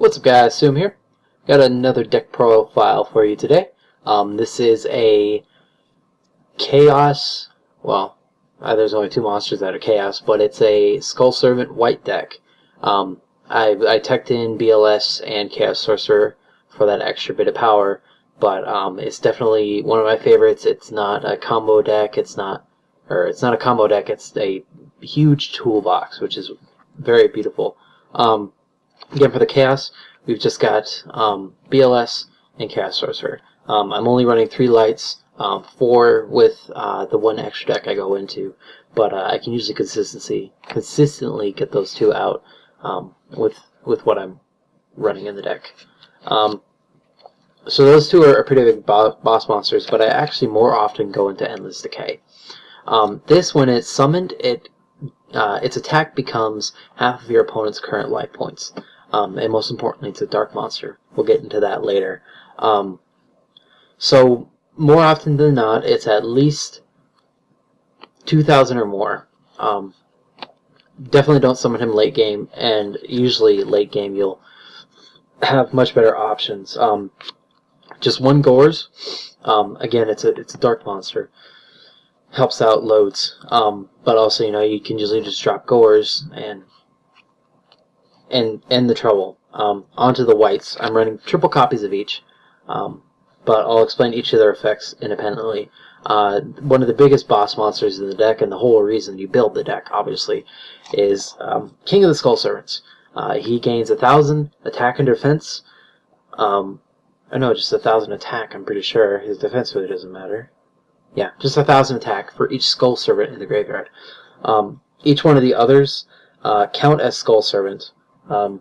What's up guys, Zoom here. Got another deck profile for you today. This is a Chaos, well, there's only two monsters that are Chaos, but it's a Skull Servant Wight deck. I teched in BLS and Chaos Sorcerer for that extra bit of power, but it's definitely one of my favorites. It's not a combo deck, it's not a combo deck, it's a huge toolbox, which is very beautiful. Again, for the Chaos, we've just got BLS and Chaos Sorcerer. I'm only running 3 lights, 4 with the one extra deck I go into, but I can usually consistently get those 2 out with what I'm running in the deck. So those 2 are pretty big boss monsters, but I actually more often go into Endless Decay. This, when it's summoned, its attack becomes half of your opponent's current life points. And most importantly, it's a dark monster. We'll get into that later. So more often than not, it's at least 2,000 or more. Definitely don't summon him late game, and usually late game you'll have much better options. Just one Gores. Again, it's a dark monster. Helps out loads. But also, you can usually just drop Gores and end the trouble. Onto the Wights. I'm running triple copies of each, but I'll explain each of their effects independently. One of the biggest boss monsters in the deck, and the whole reason you build the deck, obviously, is King of the Skull Servants. He gains 1,000 attack and defense. No, just 1,000 attack, I'm pretty sure. His defense really doesn't matter. Yeah, just 1,000 attack for each Skull Servant in the graveyard. Each one of the others count as Skull Servant. I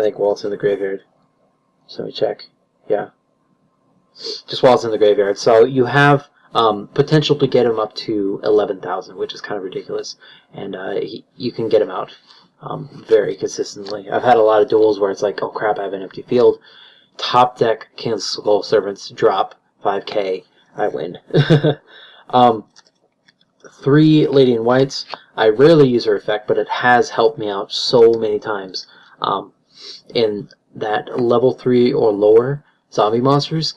think while it's in the graveyard. So let me check. Yeah. Just while it's in the graveyard. So you have potential to get him up to 11,000, which is kind of ridiculous. And you can get him out very consistently. I've had a lot of duels where it's like, oh crap, I have an empty field. Top deck King of Skull Servants, drop 5k, I win. 3 Lady in Whites. I rarely use her effect, but it has helped me out so many times. In that level 3 or lower, zombie monsters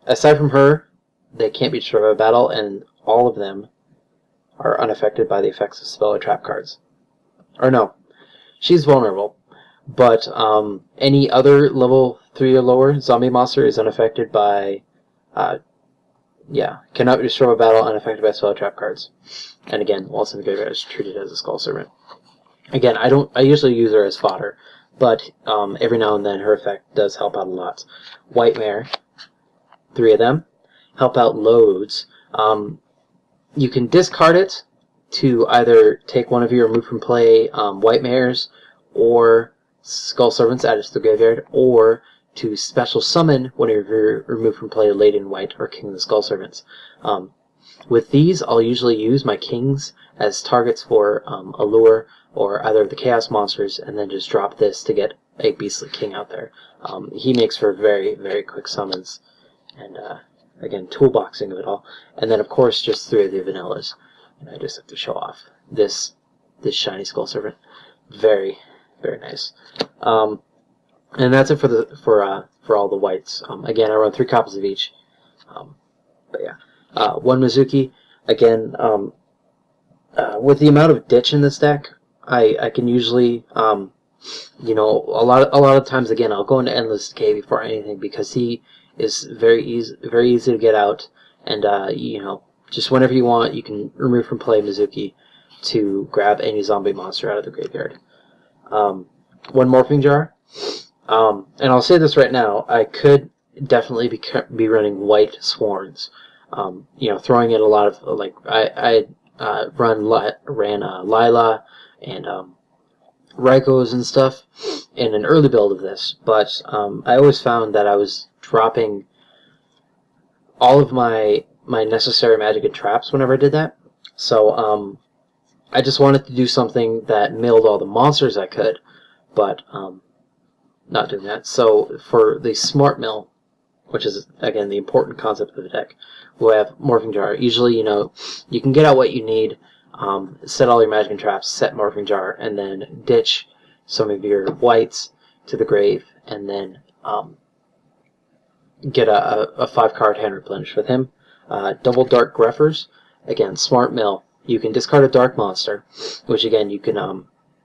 aside from her, they can't be destroyed by battle, and all of them are unaffected by the effects of spell or trap cards. Or no, she's vulnerable, but any other level 3 or lower zombie monster is unaffected by cannot be destroyed by battle, unaffected by spell or trap cards. And again, while it's in the graveyard, it's treated as a Skull Servant. Again, I usually use her as fodder, but every now and then her effect does help out a lot. Whitemare, 3 of them, help out loads. You can discard it to either take one of your remove from play Whitemares or Skull Servants, add it to the graveyard, or to special summon one of your remove from play Lady in White or King of the Skull Servants. With these, I'll usually use my Kings as targets for Allure or either of the Chaos monsters, and then just drop this to get a Beastly King out there. He makes for very, very quick summons, and again, toolboxing of it all. And then, of course, just 3 of the vanillas. And I just have to show off this shiny Skull Servant. Very, very nice. And that's it for all the Wights. Again, I run 3 copies of each. But yeah. 1 Mizuki. Again, with the amount of ditch in this deck, I can usually, a lot of times, again, I'll go into Endless Decay before anything, because he is very easy to get out, and just whenever you want, you can remove from play Mizuki to grab any zombie monster out of the graveyard. 1 Morphing Jar. And I'll say this right now, I could definitely be running White Swarms. Throwing in a lot of, like, I ran Lila and Raikos and stuff in an early build of this, but I always found that I was dropping all of my necessary magic and traps whenever I did that. So I just wanted to do something that milled all the monsters I could, but not doing that. So for the Smart Mill, which is, again, the important concept of the deck. We'll have Morphing Jar. Usually, you can get out what you need, set all your magic and traps, set Morphing Jar, and then ditch some of your Wights to the grave, and then get a 5-card hand replenish with him. Double Dark Greffers. Again, smart mill. You can discard a Dark Monster, which again you can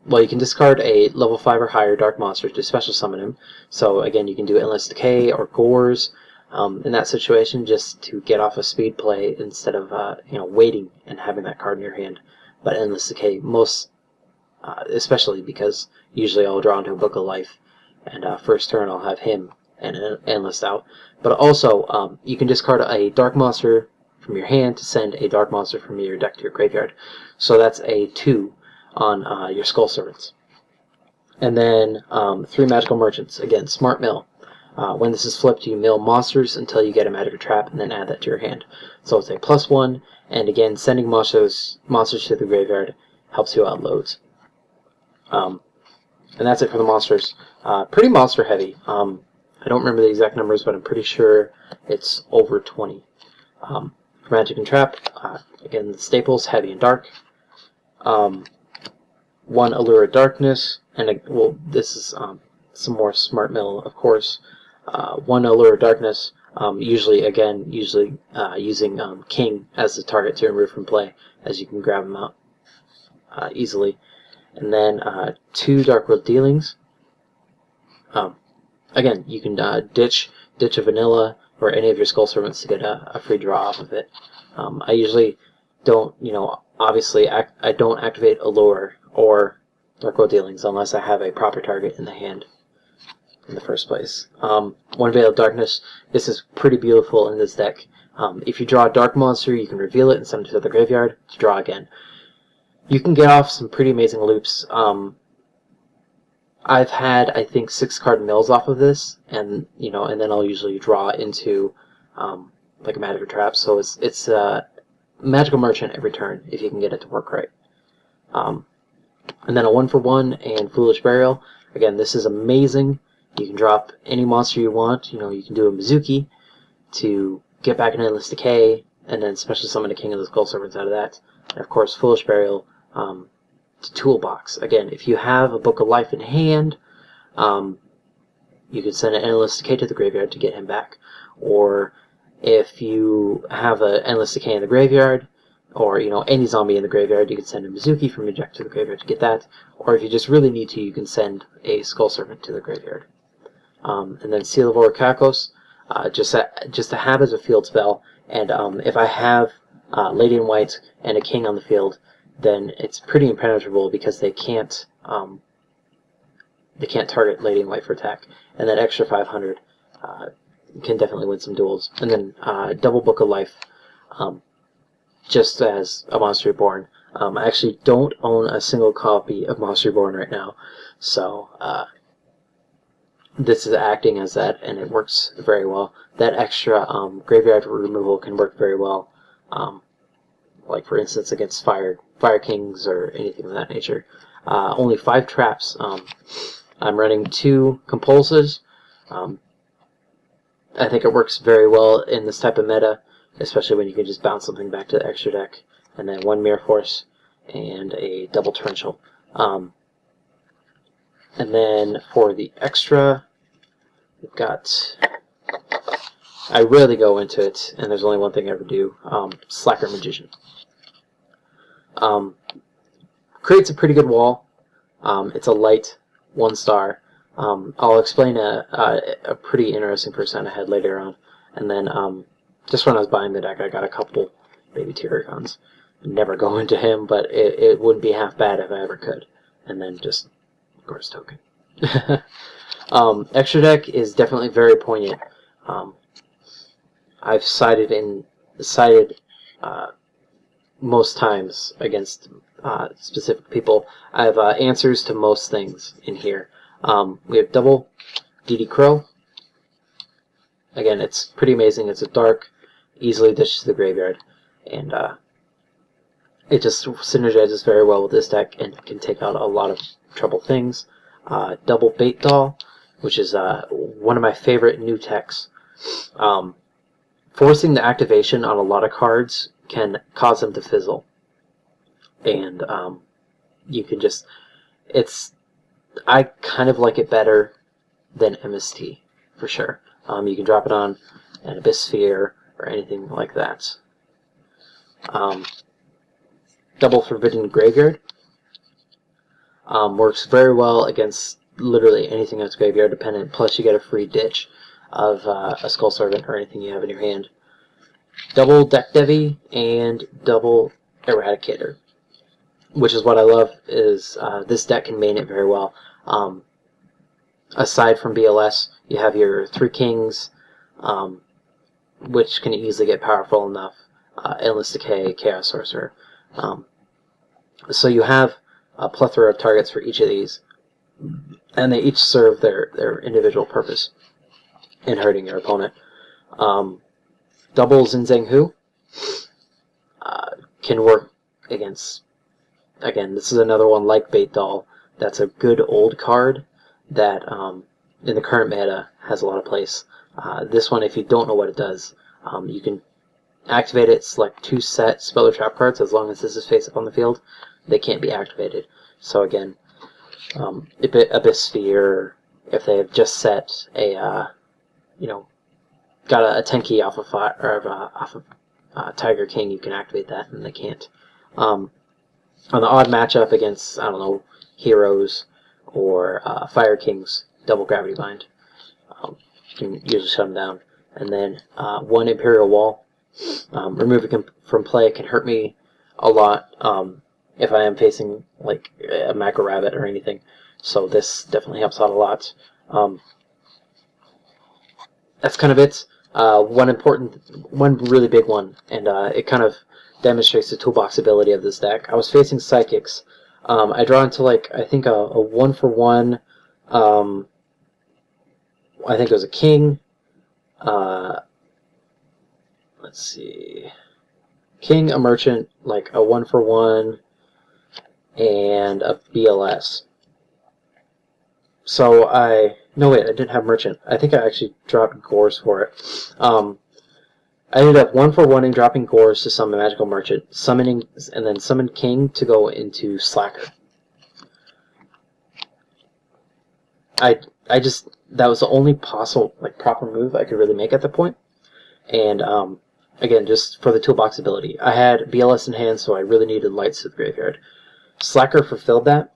you can discard a level 5 or higher Dark Monster to special summon him. So again, you can do Endless Decay or Gores in that situation, just to get off a speed play instead of waiting and having that card in your hand. But Endless Decay, especially because usually I'll draw into a Book of Life, and first turn I'll have him and Endless out. But also, you can discard a Dark Monster from your hand to send a Dark Monster from your deck to your graveyard. So that's a 2 on your Skull Servants. And then 3 Magical Merchants. Again, smart mill. When this is flipped, you mill monsters until you get a magic trap, and then add that to your hand. So it's a +1, and again, sending monsters to the graveyard helps you out loads. And that's it for the monsters. Pretty monster heavy. I don't remember the exact numbers, but I'm pretty sure it's over 20. For Magic and Trap, again, the staples, heavy and dark. 1 Allure of Darkness, and this is some more smart mill, of course. 1 Allure of Darkness, usually using King as the target to remove from play, as you can grab him out easily. And then 2 Dark World Dealings. Again, you can ditch a Vanilla or any of your Skull Servants to get a free draw off of it. I usually don't, obviously I don't activate Allure or Dark World Dealings unless I have a proper target in the hand in the first place. 1 Veil of Darkness. This is pretty beautiful in this deck. If you draw a Dark Monster, you can reveal it and send it to the graveyard to draw again. You can get off some pretty amazing loops. I've had, I think, 6-card mills off of this, and and then I'll usually draw into like a magic trap. So it's a Magical Merchant every turn if you can get it to work right. And then a 1-for-1 and Foolish Burial. Again, this is amazing. You can drop any monster you want. You can do a Mizuki to get back an Endless Decay, and then special summon a King of the Skull Servants out of that. And of course, Foolish Burial to Toolbox. Again, if you have a Book of Life in hand, you can send an Endless Decay to the graveyard to get him back. Or if you have an Endless Decay in the graveyard, or any zombie in the graveyard, you can send a Mizuki from your deck to the graveyard to get that. Or if you just really need to, you can send a Skull Servant to the graveyard. And then Seal of Orichalcos, just to have as a field spell. And if I have Lady in White and a King on the field, then it's pretty impenetrable because they can't target Lady in White for attack. And that extra 500 can definitely win some duels. And then double Book of Life, just as a Monster Reborn. I actually don't own a single copy of Monster Reborn right now, so this is acting as that, and it works very well. That extra graveyard removal can work very well, like for instance against Fire Kings or anything of that nature. Only 5 traps. I'm running 2 Compulses. I think it works very well in this type of meta, especially when you can just bounce something back to the extra deck. And then 1 Mirror Force and a double Torrential. And then for the extra, we've got, I rarely go into it, and there's only one thing I ever do, Slacker Magician. Creates a pretty good wall. It's a light 1-star. I'll explain a pretty interesting person I had later on. And then just when I was buying the deck, I got a couple baby Tyricons. Never go into him, but it wouldn't be half bad if I ever could. And then just, of course, token. Extra deck is definitely very poignant. I've sided most times against specific people. I have answers to most things in here. We have double DD Crow. Again, it's pretty amazing. It's a dark, easily dished to the graveyard, and it just synergizes very well with this deck and can take out a lot of trouble things. Double Bait Doll, which is one of my favorite new techs. Forcing the activation on a lot of cards can cause them to fizzle. And you can just... I kind of like it better than MST, for sure. You can drop it on an Abyss Sphere or anything like that. Double Forbidden Graveyard works very well against literally anything that's graveyard dependent, plus you get a free ditch of a Skull Servant or anything you have in your hand. Double Deck Devi and double Eradicator, which is what I love, is this deck can main it very well. Aside from BLS, you have your 3 Kings, which can easily get powerful enough, Endless Decay, Chaos Sorcerer. So you have a plethora of targets for each of these, and they each serve their individual purpose in hurting your opponent. Double Zinzang Hu can work against, again, this is another one like Bait Doll, that's a good old card that in the current meta has a lot of place. This one, if you don't know what it does, you can activate it, select 2 set spell or trap cards. As long as this is face up on the field, they can't be activated. So again, Abyss Sphere, if they have just set a, got a 10 key off of Tiger King, you can activate that, and they can't. On the odd matchup against, I don't know, Heroes or Fire Kings, double Gravity Bind. You can usually shut them down. And then 1 Imperial Wall. Removing it from play can hurt me a lot if I am facing like a Macro Rabbit or anything. So this definitely helps out a lot. That's kind of it. One really big one, and it kind of demonstrates the toolbox ability of this deck. I was facing Psychics. I draw into like, I think a 1-for-1, I think it was a King, let's see, King, a Merchant, like a 1-for-1, and a BLS. So no wait, I didn't have Merchant. I think I actually dropped Gores for it. I ended up 1-for-1ing, dropping Gores to summon Magical Merchant, summoning, and then summon King to go into Slacker. I just, that was the only possible, like, proper move I could really make at that point. And, again, just for the toolbox ability. I had BLS in hand, so I really needed lights to the graveyard. Slacker fulfilled that,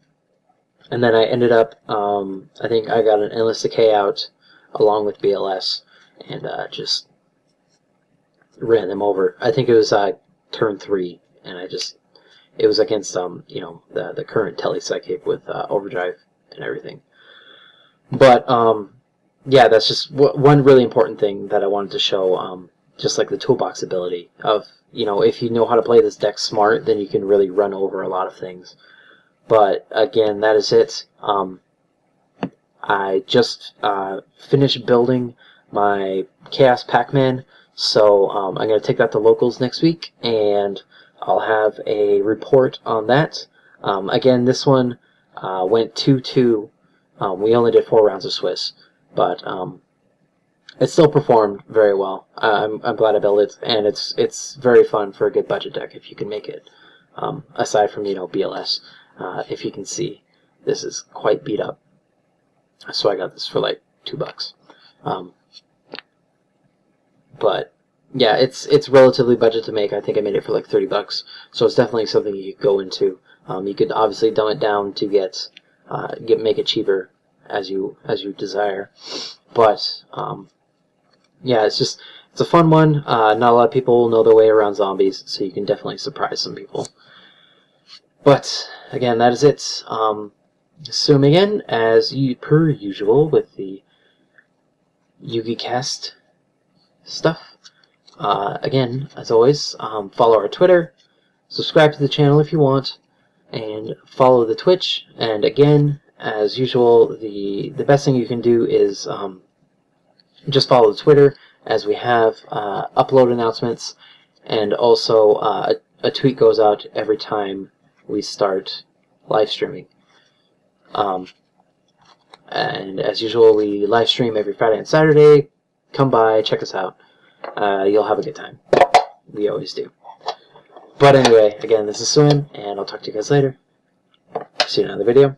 and then I ended up, I think I got an Endless Decay out along with BLS, and just ran them over. I think it was turn 3, and it was against the current Telly Psychic with Overdrive and everything. But yeah, that's just one really important thing that I wanted to show. Just like the toolbox ability of, if you know how to play this deck smart, then you can really run over a lot of things. But again, that is it. I just finished building my Chaos Pac-Man, so I'm going to take that to locals next week, and I'll have a report on that. Again, this one went 2-2. We only did 4 rounds of Swiss, but it still performed very well. I'm glad I built it, and it's very fun for a good budget deck if you can make it. Aside from BLS, if you can see, this is quite beat up. So I got this for like $2. But yeah, it's relatively budget to make. I think I made it for like $30. So it's definitely something you could go into. You could obviously dumb it down to make it cheaper as you desire. But yeah, it's a fun one. Not a lot of people know their way around zombies, so you can definitely surprise some people. But again, that is it. Zooming in as per usual with the Yugi Cast stuff. Again, as always, follow our Twitter, subscribe to the channel if you want, and follow the Twitch. And again, as usual, the best thing you can do is just follow the Twitter, as we have upload announcements, and also a tweet goes out every time we start live streaming. And as usual, we live stream every Friday and Saturday, come by, check us out. You'll have a good time. We always do. But anyway, again, this is Swim, and I'll talk to you guys later. See you in another video.